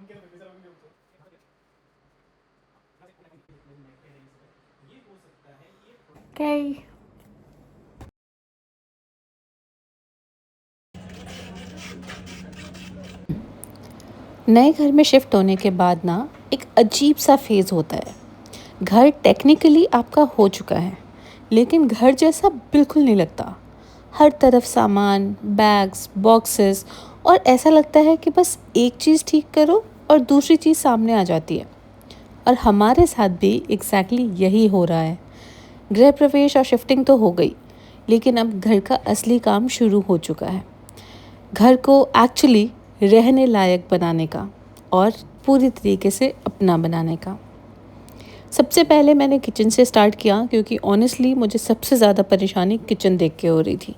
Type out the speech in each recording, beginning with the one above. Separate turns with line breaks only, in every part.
Okay. नए घर में शिफ्ट होने के बाद ना एक अजीब सा फेज़ होता है। घर टेक्निकली आपका हो चुका है, लेकिन घर जैसा बिल्कुल नहीं लगता। हर तरफ सामान, बैग्स, बॉक्सेस और ऐसा लगता है कि बस एक चीज़ ठीक करो और दूसरी चीज़ सामने आ जाती है। और हमारे साथ भी एग्जैक्टली यही हो रहा है। गृह प्रवेश और शिफ्टिंग तो हो गई, लेकिन अब घर का असली काम शुरू हो चुका है। घर को एक्चुअली रहने लायक बनाने का और पूरी तरीके से अपना बनाने का। सबसे पहले मैंने किचन से स्टार्ट किया क्योंकि ऑनेस्टली मुझे सबसे ज़्यादा परेशानी किचन देख के हो रही थी।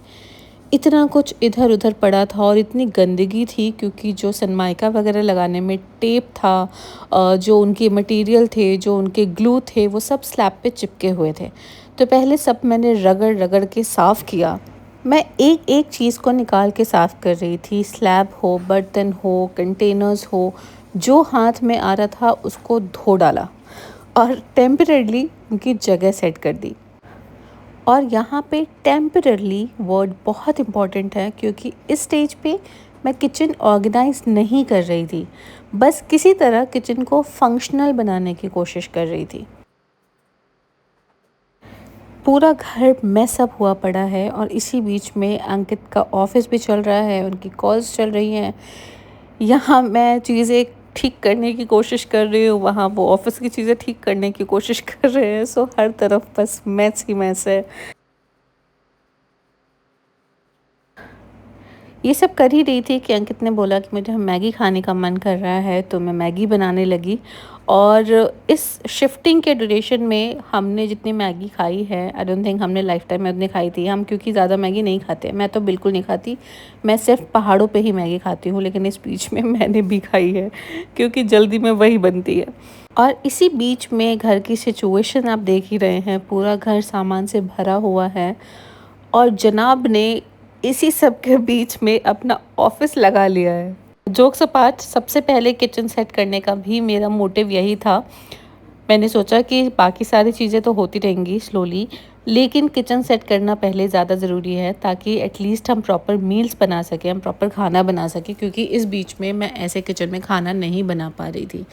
इतना कुछ इधर उधर पड़ा था और इतनी गंदगी थी क्योंकि जो सनमाइका वगैरह लगाने में टेप था, जो उनके मटेरियल थे, जो उनके ग्लू थे, वो सब स्लैब पे चिपके हुए थे। तो पहले सब मैंने रगड़ रगड़ के साफ़ किया। मैं एक एक चीज़ को निकाल के साफ़ कर रही थी। स्लैब हो, बर्तन हो, कंटेनर्स हो, जो हाथ में आ रहा था उसको धो डाला और टेम्परेरीली उनकी जगह सेट कर दी। और यहाँ पे टेम्परेरीली वर्ड बहुत इम्पॉर्टेंट है क्योंकि इस स्टेज पे मैं किचन ऑर्गेनाइज नहीं कर रही थी, बस किसी तरह किचन को फंक्शनल बनाने की कोशिश कर रही थी। पूरा घर मेस अप हुआ पड़ा है और इसी बीच में अंकित का ऑफिस भी चल रहा है, उनकी कॉल्स चल रही हैं। यहाँ मैं चीज़ें ठीक करने की कोशिश कर रही हूँ, वहाँ वो ऑफिस की चीज़ें ठीक करने की कोशिश कर रहे हैं। सो हर तरफ बस मैस ही मैस है। ये सब कर ही रही थी कि अंकित ने बोला कि मुझे मैगी खाने का मन कर रहा है, तो मैं मैगी बनाने लगी। और इस शिफ्टिंग के ड्यूरेशन में हमने जितनी मैगी खाई है, आई डोंट थिंक हमने लाइफ टाइम में उतनी खाई थी। हम क्योंकि ज़्यादा मैगी नहीं खाते, मैं तो बिल्कुल नहीं खाती। मैं सिर्फ पहाड़ों पे ही मैगी खाती हूँ, लेकिन इस बीच में मैंने भी खाई है क्योंकि जल्दी में वही बनती है। और इसी बीच में घर की सिचुएशन आप देख ही रहे हैं, पूरा घर सामान से भरा हुआ है। और जनाब ने इसी सब के बीच में अपना ऑफिस लगा लिया है। जोक्स अपार्ट, सबसे पहले किचन सेट करने का भी मेरा मोटिव यही था। मैंने सोचा कि बाकी सारी चीज़ें तो होती रहेंगी स्लोली, लेकिन किचन सेट करना पहले ज़्यादा ज़रूरी है ताकि एटलीस्ट हम प्रॉपर मील्स बना सकें, हम प्रॉपर खाना बना सकें, क्योंकि इस बीच में मैं ऐसे किचन में खाना नहीं बना पा रही थी।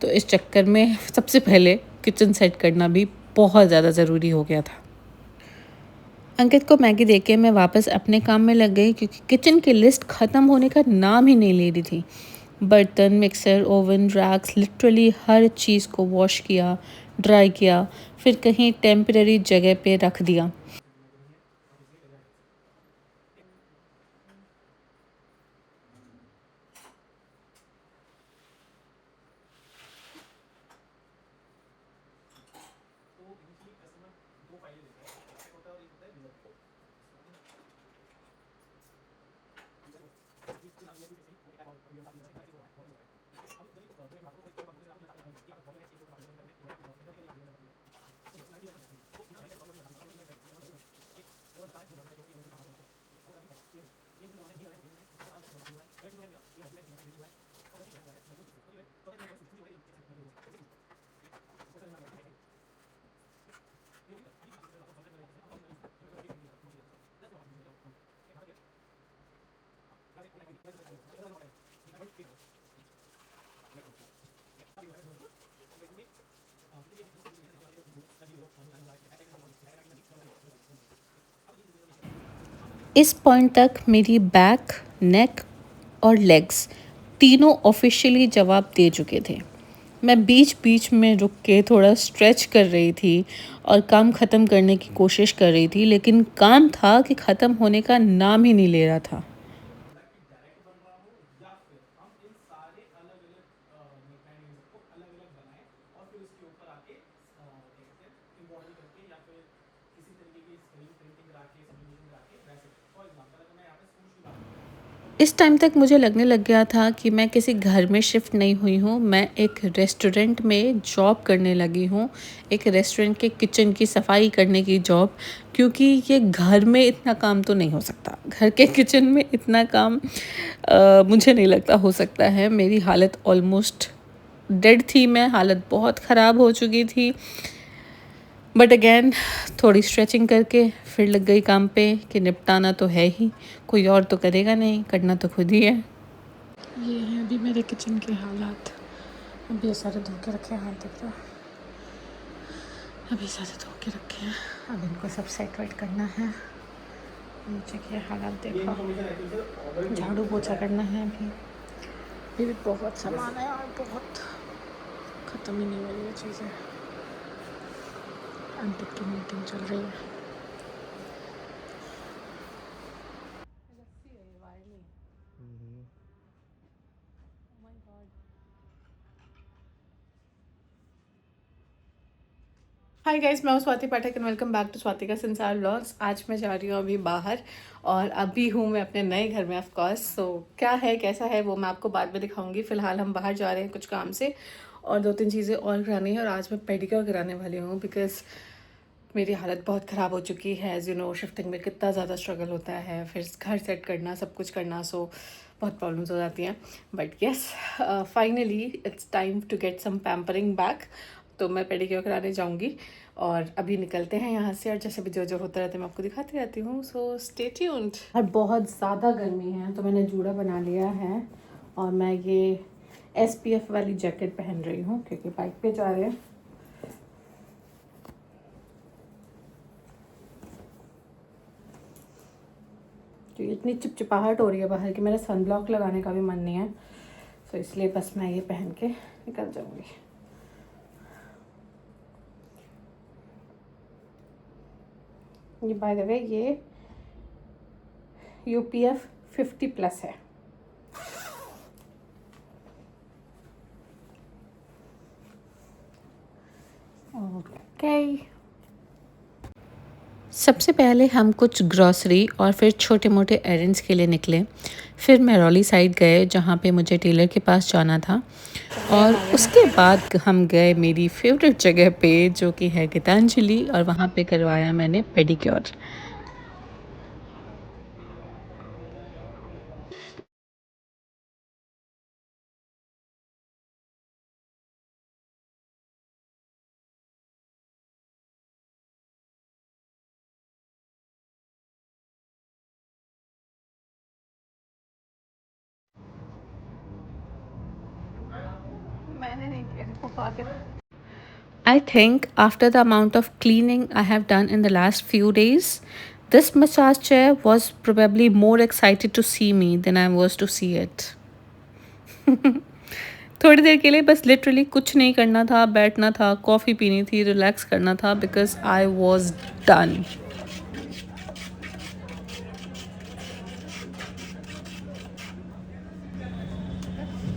तो इस चक्कर में सबसे पहले किचन सेट करना भी बहुत ज़्यादा ज़रूरी हो गया था। अंकित को मैगी देके मैं वापस अपने काम में लग गई क्योंकि किचन की लिस्ट ख़त्म होने का नाम ही नहीं ले रही थी। बर्तन, मिक्सर, ओवन, रैक्स, लिटरली हर चीज़ को वॉश किया, ड्राई किया, फिर कहीं टेम्परेरी जगह पे रख दिया। इस पॉइंट तक मेरी बैक, नेक और लेग्स तीनों ऑफिशियली जवाब दे चुके थे। मैं बीच बीच में रुक के थोड़ा स्ट्रेच कर रही थी और काम ख़त्म करने की कोशिश कर रही थी, लेकिन काम था कि ख़त्म होने का नाम ही नहीं ले रहा था। इस टाइम तक मुझे लगने लग गया था कि मैं किसी घर में शिफ्ट नहीं हुई हूँ, मैं एक रेस्टोरेंट में जॉब करने लगी हूँ, एक रेस्टोरेंट के किचन की सफाई करने की जॉब। क्योंकि ये घर में इतना काम तो नहीं हो सकता, घर के किचन में इतना काम मुझे नहीं लगता हो सकता है। मेरी हालत ऑलमोस्ट डेड थी, मैं हालत बहुत ख़राब हो चुकी थी। बट अगेन थोड़ी स्ट्रेचिंग करके फिर लग गई काम पे कि निपटाना तो है ही, कोई और तो करेगा नहीं, करना तो खुद ही है। ये हैं अभी मेरे किचन के हालात। अभी ये सारे धो के रखे हैं, हाथ दिख रहा है, अभी सारे धो के रखे हैं। अब इनको सब सेट वेट करना है। नीचे के हालात देखो, झाड़ू पोछा करना है। अभी भी बहुत सामान है और बहुत ख़त्म ही नहीं हो रही है चीज़ें। आंटी की मीटिंग चल रही है। हाय गाइस, मैं हूँ Swati Pathak and welcome back to Swati का संसार व्लॉग्स। आज मैं जा रही हूँ अभी बाहर और अभी हूँ मैं अपने नए घर में ऑफ कोर्स। सो क्या है कैसा है वो मैं आपको बाद में दिखाऊंगी। फ़िलहाल हम बाहर जा रहे हैं कुछ काम से और 2-3 चीज़ें और करानी है। और आज मैं पेडिक्योर कराने वाली हूँ बिकॉज़ मेरी हालत बहुत ख़राब हो चुकी है। एज़ यू नो, शिफ्टिंग में कितना ज़्यादा स्ट्रगल होता है, फिर घर सेट करना, सब कुछ करना, सो बहुत प्रॉब्लम्स हो जाती हैं। But yes, finally it's time to get some pampering back. तो मैं पेडिक्योर कराने जाऊंगी और अभी निकलते हैं यहाँ से। और जैसे भी जो जो होता रहता है मैं आपको दिखाती रहती हूँ, सो स्टे ट्यून्ड। और बहुत ज़्यादा गर्मी है तो मैंने जूड़ा बना लिया है और मैं ये SPF वाली जैकेट पहन रही हूँ क्योंकि बाइक पे जा रहे हैं। तो इतनी चिपचिपाहट हो रही है बाहर कि मेरा सनब्लॉक लगाने का भी मन नहीं है, तो इसलिए बस मैं ये पहन के निकल जाऊँगी। ये बाय द वे ये UPF 50+ है। ओके, सबसे पहले हम कुछ ग्रॉसरी और फिर छोटे मोटे एरेंड्स के लिए निकले। फिर मैरौली साइड गए जहाँ पे मुझे टेलर के पास जाना था और उसके बाद हम गए मेरी फेवरेट जगह पे जो कि है गीतांजलि, और वहाँ पे करवाया मैंने पेडिक्योर। मैंने नहीं किया। I think after the amount of cleaning I have done in the last few days, this massage chair was probably more excited to see me than I was to see it. थोड़ी देर के लिए बस literally कुछ नहीं करना था, बैठना था, कॉफ़ी पीनी थी, रिलैक्स करना था बिकॉज आई वॉज डन।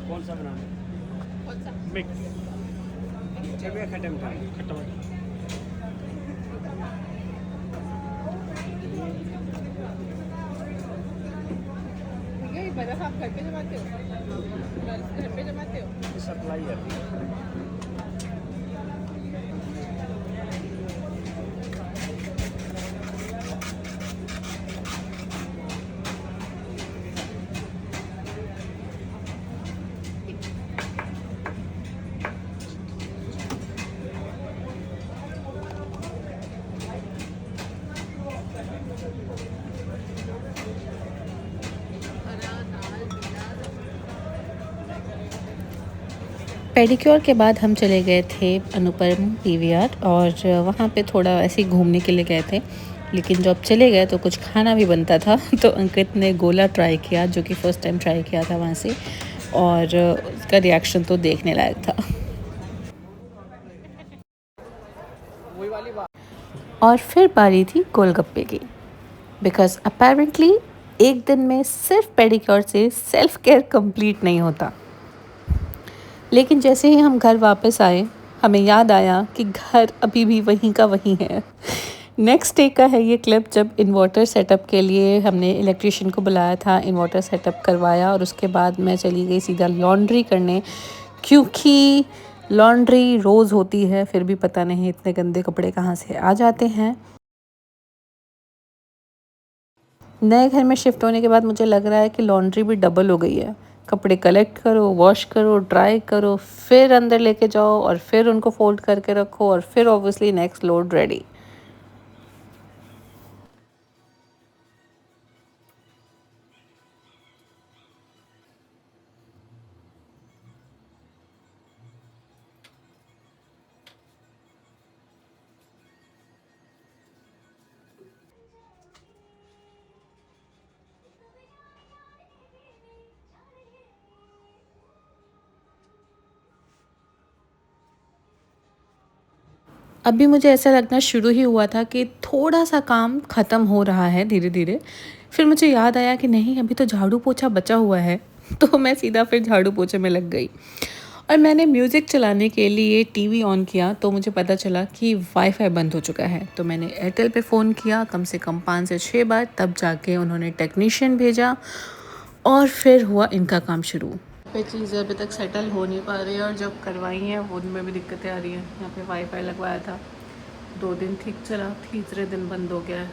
कौन सा बनाना है? कौन सा? मिक्स। मीठा खट्टा मीठा? खट्टा मीठा। ये बर्फ आप घर पे जमाते हो? बर्फ घर पे जमाते हो? सप्लाई है।
पेडिक्योर के बाद हम चले गए थे अनुपम PVR और वहाँ पे थोड़ा ऐसे ही घूमने के लिए गए थे, लेकिन जब चले गए तो कुछ खाना भी बनता था तो अंकित ने गोला ट्राई किया जो कि फ़र्स्ट टाइम ट्राई किया था वहाँ से, और उसका रिएक्शन तो देखने लायक था। और फिर बारी थी गोलगप्पे की बिकॉज़ अपेरेंटली एक दिन में सिर्फ पेडिक्योर से सेल्फ केयर कंप्लीट नहीं होता। लेकिन जैसे ही हम घर वापस आए हमें याद आया कि घर अभी भी वहीं का वहीं है। नेक्स्ट डे का है ये क्लिप, जब इन्वर्टर सेटअप के लिए हमने इलेक्ट्रिशियन को बुलाया था, इन्वर्टर सेटअप करवाया और उसके बाद मैं चली गई सीधा लॉन्ड्री करने, क्योंकि लॉन्ड्री रोज़ होती है, फिर भी पता नहीं इतने गंदे कपड़े कहाँ से आ जाते हैं। नए घर में शिफ्ट होने के बाद मुझे लग रहा है कि लॉन्ड्री भी डबल हो गई है। कपड़े कलेक्ट करो, वॉश करो, ड्राई करो, फिर अंदर लेके जाओ और फिर उनको फोल्ड करके रखो और फिर ऑब्वियसली नेक्स्ट लोड रेडी। अभी मुझे ऐसा लगना शुरू ही हुआ था कि थोड़ा सा काम ख़त्म हो रहा है धीरे धीरे। फिर मुझे याद आया कि नहीं, अभी तो झाड़ू पोछा बचा हुआ है। तो मैं सीधा फिर झाड़ू पोछे में लग गई और मैंने म्यूज़िक चलाने के लिए टीवी ऑन किया तो मुझे पता चला कि वाईफाई बंद हो चुका है। तो मैंने एयरटेल पे फ़ोन किया कम से कम 5 से 6 बार, तब जाके उन्होंने टेक्नीशियन भेजा और फिर हुआ इनका काम शुरू। पे चीज़ें अभी तक सेटल हो नहीं पा रही है और जब करवाई हैं वो उनमें भी दिक्कतें आ रही हैं। यहाँ पे वाईफाई लगवाया था, 2 दिन ठीक चला, तीसरे दिन बंद हो गया है।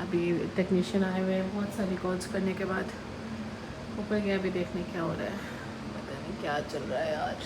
अभी टेक्नीशियन आए हुए हैं बहुत सारी कॉल्स करने के बाद। ऊपर गया, अभी देखने क्या हो रहा है, पता नहीं क्या चल रहा है यार।